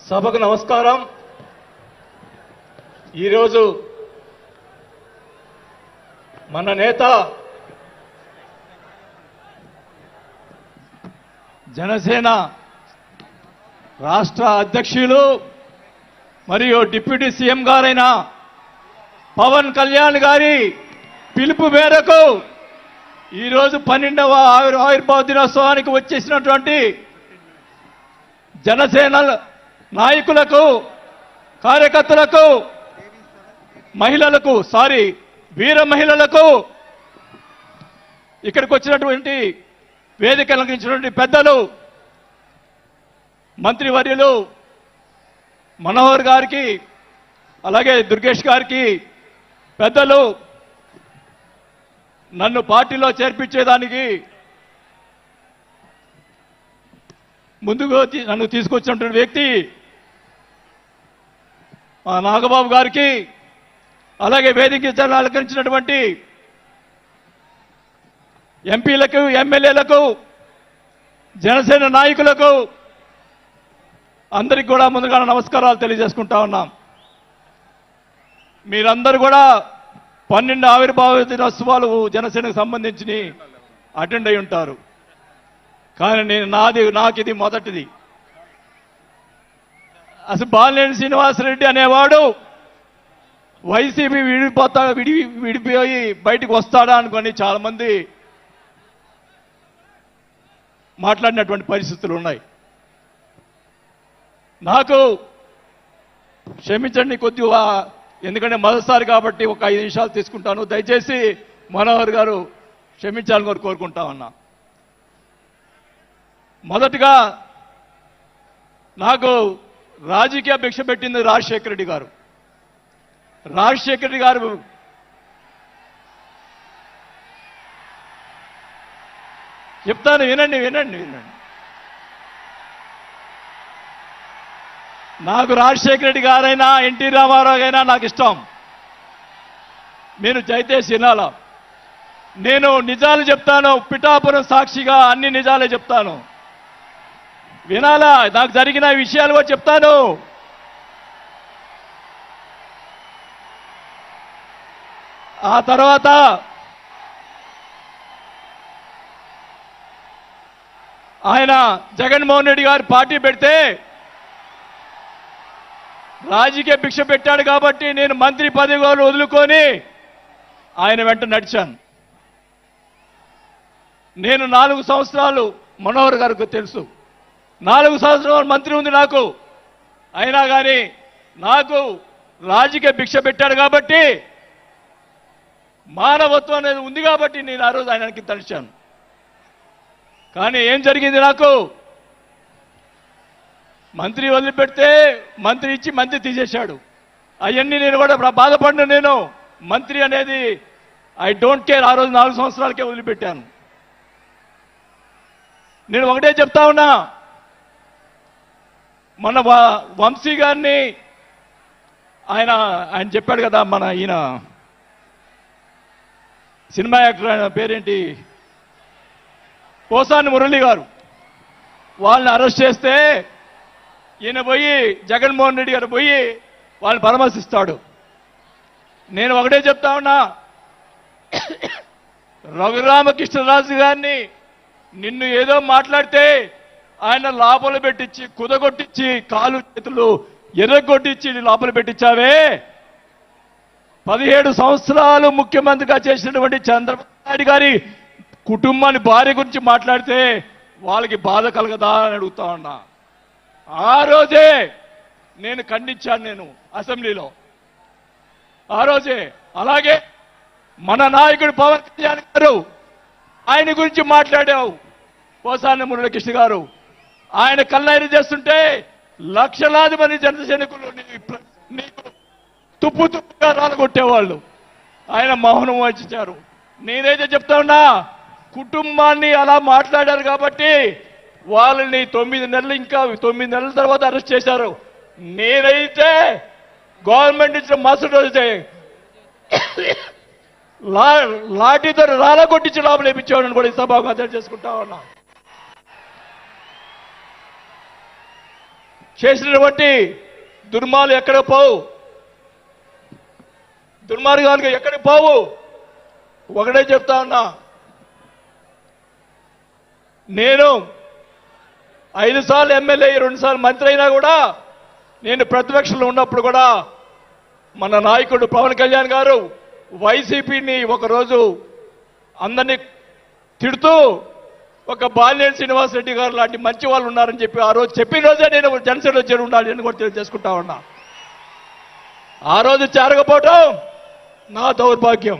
సభకు నమస్కారం. ఈరోజు మన నేత జనసేన రాష్ట్ర అధ్యక్షులు మరియు డిప్యూటీ సీఎం గారైన పవన్ కళ్యాణ్ గారి పిలుపు మేరకు ఈరోజు 12వ ఆవిర్భావ దినోత్సవానికి వచ్చేసినటువంటి జనసేన నాయకులకు, కార్యకర్తలకు, వీర మహిళలకు, ఇక్కడికి వచ్చినటువంటి వేదిక అలంకరించినటువంటి పెద్దలు, మంత్రివర్యులు మనోహర్ గారికి, అలాగే దుర్గేష్ గారికి, పెద్దలు, నన్ను పార్టీలో చేర్పించేదానికి ముందుకు నన్ను తీసుకొచ్చినటువంటి వ్యక్తి నాగబాబు గారికి, అలాగే వేదిక అలంకరించినటువంటి ఎంపీలకు, ఎమ్మెల్యేలకు, జనసేన నాయకులకు అందరికి కూడా ముందుగా నమస్కారాలు తెలియజేసుకుంటా ఉన్నాం. మీరందరూ కూడా 12 ఆవిర్భావ దినోత్సవాలు జనసేనకు సంబంధించి అటెండ్ అయి ఉంటారు. కానీ నాకు ఇది మొదటిది. అసలు బాలినేని శ్రీనివాసరెడ్డి అనేవాడు వైసీపీ విడిపోయి బయటకు వస్తాడా అనుకొని చాలా మంది మాట్లాడినటువంటి పరిస్థితులు ఉన్నాయి. నాకు క్షమించండి కొద్దిగా, ఎందుకంటే మొదటిసారి కాబట్టి ఒక 5 నిమిషాలు తీసుకుంటాను. దయచేసి మనోహర్ గారు క్షమించాలని కోరుకుంటా ఉన్నా. మొదటిగా నాకు రాజకీయ భిక్ష పెట్టింది రాజశేఖర రెడ్డి గారు. రాజశేఖర రెడ్డి గారు చెప్తాను, వినండి. నాకు రాజశేఖర రెడ్డి గారైనా ఎన్టీ రామారావు అయినా నాకు ఇష్టం. నేను దయచేసి వినాలా. నేను నిజాలు చెప్తాను, పిఠాపురం సాక్షిగా అన్ని నిజాలే చెప్తాను. వినాలా, నాకు జరిగిన విషయాలు కూడా చెప్తాను. ఆ తర్వాత ఆయన జగన్మోహన్ రెడ్డి గారు పార్టీ పెడితే రాజకీయ భిక్ష పెట్టాడు కాబట్టి నేను మంత్రి పదవి వదులుకొని ఆయన వెంట నడిచాను. నేను 4 సంవత్సరాలు, మనోహర్ గారికి తెలుసు, 4 సంవత్సరాలు మంత్రి ఉంది నాకు. అయినా కానీ నాకు రాజకీయ భిక్ష పెట్టాడు కాబట్టి, మానవత్వం అనేది ఉంది కాబట్టి నేను ఆ రోజు ఆయనకి తలిచాను. కానీ ఏం జరిగింది, నాకు మంత్రి వదిలిపెడితే మంత్రి ఇచ్చి మంత్రి తీసేశాడు. అవన్నీ నేను కూడా బాధపడిన, నేను మంత్రి అనేది ఐ డోంట్ కేర్. ఆ రోజు 4 సంవత్సరాలకే వదిలిపెట్టాను. నేను ఒకటే చెప్తా ఉన్నా, మన వంశీ గారిని ఆయన చెప్పాడు కదా, ఈయన సినిమా యాక్టర్, ఆయన పేరేంటి, పోసాని మురళి గారు, వాళ్ళని అరెస్ట్ చేస్తే ఈయన పోయి జగన్మోహన్ రెడ్డి గారు పోయి వాళ్ళని పరామర్శిస్తాడు. నేను ఒకటే చెప్తా ఉన్నా, రఘురామకృష్ణరాజు గారిని నిన్ను ఏదో మాట్లాడితే ఆయన లోపల పెట్టించి, కుదగొట్టించి, కాలు చేతులు ఎర్రగొట్టించి లోపల పెట్టించావే. 17 సంవత్సరాలు ముఖ్యమంత్రిగా చేసినటువంటి చంద్రబాబు నాయుడు గారి కుటుంబాన్ని, భార్య గురించి మాట్లాడితే వాళ్ళకి బాధ కలగదా అని అడుగుతా ఉన్నా. ఆ రోజే నేను ఖండించాను, నేను అసెంబ్లీలో ఆ రోజే. అలాగే మన నాయకుడు పవన్ కళ్యాణ్ గారు, ఆయన గురించి మాట్లాడావు, పోసాని మురళీకృష్ణ గారు. ఆయన కల్లైరు చేస్తుంటే లక్షలాది మంది జనసైనికులు నీకు తుప్పుగా రాలగొట్టేవాళ్ళు. ఆయన మౌనం వహించారు. నేనైతే చెప్తా ఉన్నా, కుటుంబాన్ని అలా మాట్లాడారు కాబట్టి వాళ్ళని 9 నెలలు, ఇంకా 9 నెలల తర్వాత అరెస్ట్ చేశారు. నేనైతే గవర్నమెంట్ ఇచ్చిన మరుసటి రోజే లాఠీతో రాలగొట్టించి లోపల వేయించేవాడిని కూడా ఈ సభకు అర్థం చేసుకుంటా ఉన్నా. చేసినటువంటి దుర్మాలు ఎక్కడ పోవు, దుర్మార్గాలు ఎక్కడికి పోవు. ఒకటే చెప్తా ఉన్నా, నేను 5 సార్లు ఎమ్మెల్యే 2 సార్లు మంత్రి అయినా కూడా నేను ప్రతిపక్షంలో ఉన్నప్పుడు కూడా మన నాయకుడు పవన్ కళ్యాణ్ గారు వైసీపీని ఒకరోజు అందరినీ తిడుతూ ఒక బాలినేని శ్రీనివాసరెడ్డి గారు లాంటి మంచి వాళ్ళు ఉన్నారని చెప్పి ఆ రోజు చెప్పిన రోజే నేను జనసేనలో చేరి ఉండాలి అని కూడా తెలియజేసుకుంటా ఉన్నా. ఆ రోజు చేరకపోవటం నా దౌర్భాగ్యం.